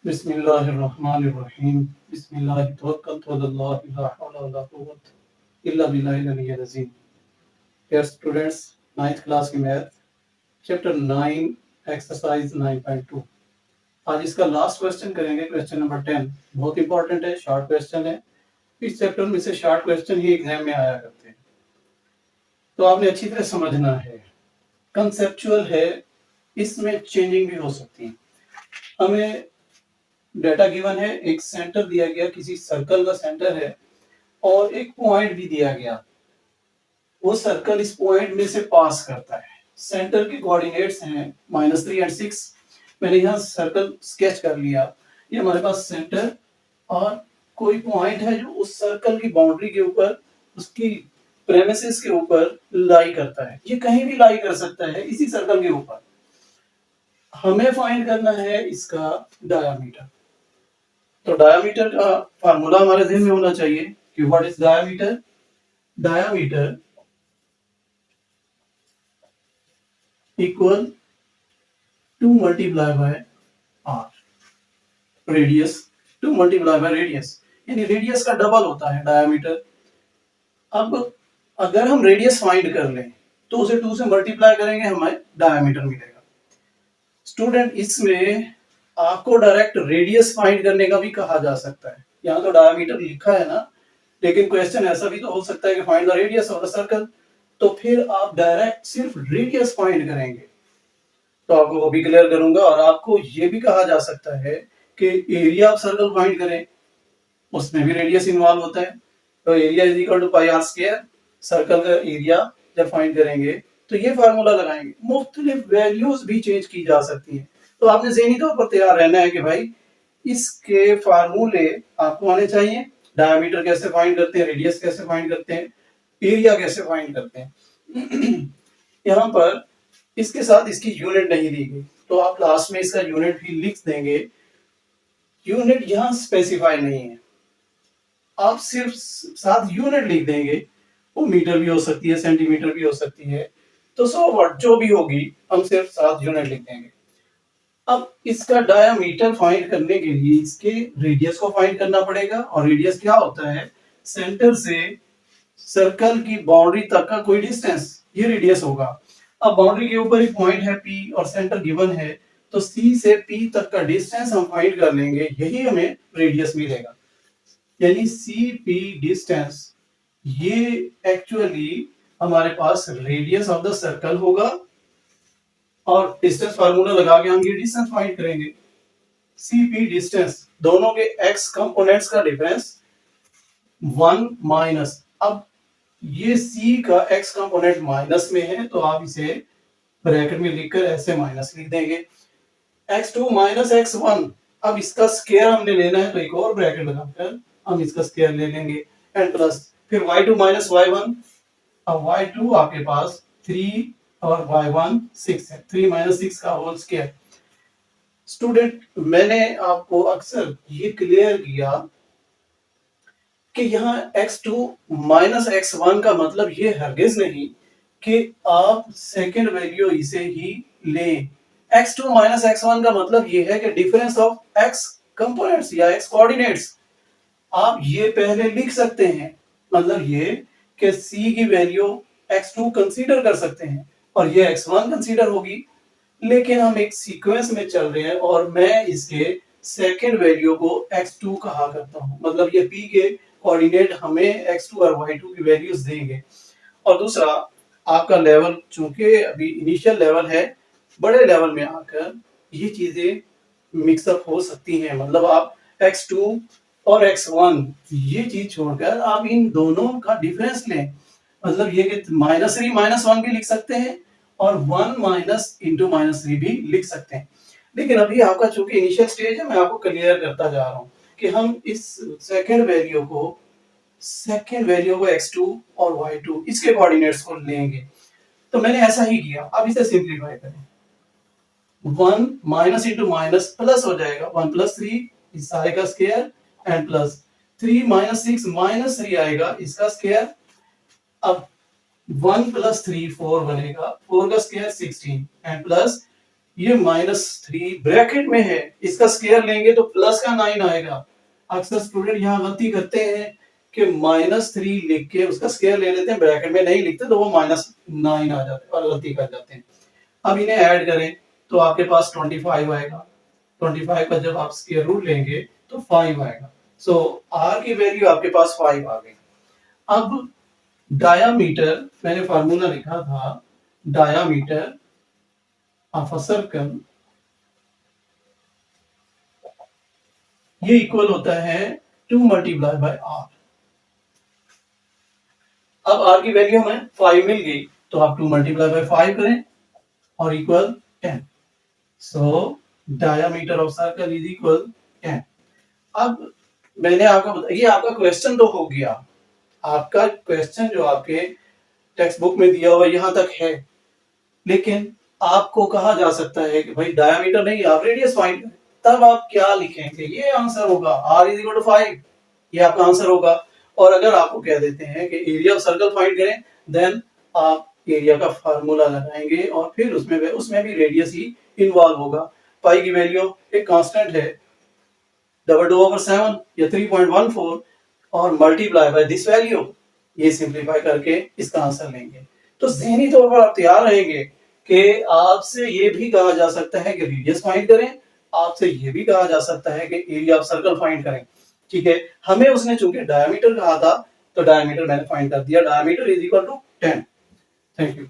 बिस्मिल्लाहिर्रहमानिर्रहीम बिस्मिल्लाहि तवक्कलतु अलल्लाह ला हौला वला कुव्वता इल्ला बिल्लाहिल अलिय्यिल अज़ीम। डियर स्टूडेंट्स, 9th क्लास की मैथ चैप्टर 9 एक्सरसाइज 9.2। आज इसका लास्ट क्वेश्चन करेंगे, क्वेश्चन नंबर 10। बहुत इंपॉर्टेंट है, शॉर्ट क्वेश्चन है। इस चैप्टर में से शॉर्ट क्वेश्चन ही एग्जाम में आया करते हैं, तो आपने अच्छी तरह समझना है। कंसेप्चुअल है, इसमें चेंजिंग भी हो सकती है। हमें डेटा गिवन है, एक सेंटर दिया गया, किसी सर्कल का सेंटर है और एक पॉइंट भी दिया गया। वो सर्कल इस पॉइंट में से पास करता है। सेंटर के कोऑर्डिनेट्स हैं -3 और 6। मैंने यहाँ सर्कल स्केच कर लिया। ये हमारे पास सेंटर और कोई पॉइंट है जो उस सर्कल की बाउंड्री के ऊपर, उसकी प्रेमिसेस के ऊपर लाई करता है। ये कहीं भी लाई कर सकता है इसी सर्कल के ऊपर। हमें फाइंड करना है इसका डायामीटर। तो डायामीटर का फार्मूला हमारे ध्यान में होना चाहिए कि what is diameter. Diameter equal to multiply by R, radius two multiply by radius, यानी रेडियस का डबल होता है डायामीटर। अब अगर हम रेडियस फाइंड कर लें तो उसे 2 से मल्टीप्लाई करेंगे, हमें डायामीटर मिलेगा। स्टूडेंट, इसमें आपको डायरेक्ट रेडियस फाइंड करने का भी कहा जा सकता है। यहाँ तो डायामीटर लिखा है ना, लेकिन क्वेश्चन ऐसा भी तो हो सकता है कि find the radius of the circle. तो फिर आप डायरेक्ट सिर्फ रेडियस फाइंड करेंगे, तो आपको वो भी क्लियर करूंगा। और आपको ये भी कहा जा सकता है कि एरिया ऑफ सर्कल फाइंड करें, उसमें भी रेडियस इन्वॉल्व होता है। तो area is equal to pi R square. Circle का एरिया जब फाइंड करेंगे तो ये फार्मूला लगाएंगे। मुख्तलिफ वैल्यूज भी चेंज की जा सकती है, तो आपने ज़हनी तौर पर तैयार रहना है कि भाई इसके फार्मूले आपको आने चाहिए। डायमीटर कैसे फाइंड करते हैं, रेडियस कैसे फाइंड करते हैं, एरिया कैसे फाइंड करते हैं। यहाँ पर इसके साथ इसकी यूनिट नहीं दी गई, तो आप लास्ट में इसका यूनिट भी लिख देंगे। यूनिट यहाँ स्पेसिफाई नहीं है, आप सिर्फ साथ यूनिट लिख देंगे। वो मीटर भी हो सकती है, सेंटीमीटर भी हो सकती है, तो सो व्हाट जो भी होगी, हम सिर्फ साथ यूनिट लिख देंगे। अब इसका डायामीटर फाइंड करने के लिए इसके रेडियस को फाइंड करना पड़ेगा। और रेडियस क्या होता है? सेंटर से सर्कल की बाउंड्री तक का कोई डिस्टेंस, ये रेडियस होगा। अब बाउंड्री के ऊपर एक पॉइंट है P और सेंटर गिवन है, तो C से P तक का डिस्टेंस हम फाइंड कर लेंगे, यही हमें रेडियस मिलेगा। यानी CP डिस्टेंस, ये एक्चुअली हमारे पास रेडियस ऑफ द सर्कल होगा। और डिस्टेंस फार्मूला लगा के हम ये डिस्टेंस फाइंड करेंगे। CP डिस्टेंस, दोनों के x कंपोनेंट्स का डिफरेंस 1 माइनस। अब ये C का x कंपोनेंट माइनस में है, तो आप इसे ब्रैकेट में लिखकर ऐसे माइनस लिख देंगे। x2 minus x1। अब इसका स्क्वायर हमने लेना है, तो एक और ब्रैकेट लगाकर हम इसका स्क्वायर ले लेंगे, एंड प्लस फिर y2 माइनस y1। अब y2 आपके पास 3 और y1 6 है, 3 माइनस 6 का होल स्क्वायर। स्टूडेंट, मैंने आपको अक्सर ये क्लियर किया कि यहाँ x2 माइनस x1 का मतलब ये हरगिज नहीं कि आप सेकंड वैल्यू इसे ही लें। x2 माइनस x1 का मतलब ये है कि डिफरेंस ऑफ x कंपोनेंट्स या x कोऑर्डिनेट्स, आप ये पहले लिख सकते हैं। मतलब ये कि c की वैल्यू x2 कंसीडर कर सकते हैं और ये x1 कंसीडर होगी। लेकिन हम एक सीक्वेंस में चल रहे हैं और मैं इसके सेकंड वैल्यू को x2 कहा करता हूं। मतलब ये p के कोऑर्डिनेट हमें x2 और y2 की वैल्यूज देंगे। और दूसरा, आपका लेवल चूंकि अभी इनिशियल लेवल है, बड़े लेवल में आकर ये चीजें मिक्सअप हो सकती हैं। मतलब आप x2 और x1 ये चीज छोड़कर आप इन दोनों का डिफरेंस लें। मतलब ये कि -3 -1 भी लिख सकते हैं और 1 माइनस इंटू -3 भी लिख सकते हैं। लेकिन अभी आपका चूंकि इनिशियल स्टेज है, मैं आपको क्लियर करता जा रहा हूं कि हम इस सेकंड वैल्यू को x2 और y2 इसके कोऑर्डिनेट्स को लेंगे। तो मैंने ऐसा ही किया। अब इसे सिंपलीफाई करें, 1 माइनस इंटू माइनस प्लस हो जाएगा, 1 प्लस 3 इस सारे का square, and plus 3 minus 6 minus 3 आएगा इसका स्क्वायर। अब 1 प्लस 3 4 बनेगा, 4 का स्क्वायर 16, एंड प्लस ये -3 ब्रैकेट में है, इसका स्क्वायर लेंगे तो प्लस का 9 आएगा। अक्सर स्टूडेंट यहाँ गलती करते हैं कि -3 लिख के उसका स्क्वायर ले लेते हैं, ब्रैकेट में नहीं लिखते तो वो -9 आ जाते हैं और गलती कर जाते हैं। अब इन्हें ऐड करें तो आपके पास 25 आएगा। 25 का जब आप स्क्वायर रूट लेंगे तो 5 आएगा। सो r की वैल्यू आपके पास 5 आ गई। अब डायामीटर मैंने फार्मूला लिखा था, डायामीटर ऑफ अ सर्कल ये इक्वल होता है 2 मल्टीप्लाई बाय r। अब r की वैल्यू हमें 5 मिल गई तो आप 2 मल्टीप्लाई बाय 5 करें और equal 10। So diameter of circle is equal 10। अब मैंने आपको बताया, ये आपका क्वेश्चन तो हो गया, आपका क्वेश्चन जो आपके टेक्स्ट बुक में दिया हुआ यहां तक है, लेकिन आपको कहा जा सकता है कि भाई डायामीटर नहीं, आप रेडियस फाइंड करें। तब आप क्या लिखेंगे? ये आंसर होगा r इज इक्वल टू 5, ये आपका आंसर होगा। और अगर आपको कह देते हैं कि एरिया ऑफ सर्कल फाइंड करें, देन आप एरिया का फार्मूला लगाएंगे और फिर उसमें भी रेडियस ही इन्वॉल्व होगा। पाई की वैल्यू एक कांस्टेंट है, 2/7 या 3.14 और मल्टीप्लाई बाय दिस वैल्यू, ये सिंपलीफाई करके इसका आंसर लेंगे। तो ज़हनी तौर पर आप तैयार रहेंगे कि आपसे ये भी कहा जा सकता है कि रेडियस फाइंड करें, आपसे ये भी कहा जा सकता है कि एरिया ऑफ सर्कल फाइंड करें। ठीक है, हमें उसने चूंकि डायमीटर कहा था तो डायमीटर मैंने फाइंड कर दिया, diameter is equal to 10। Thank you.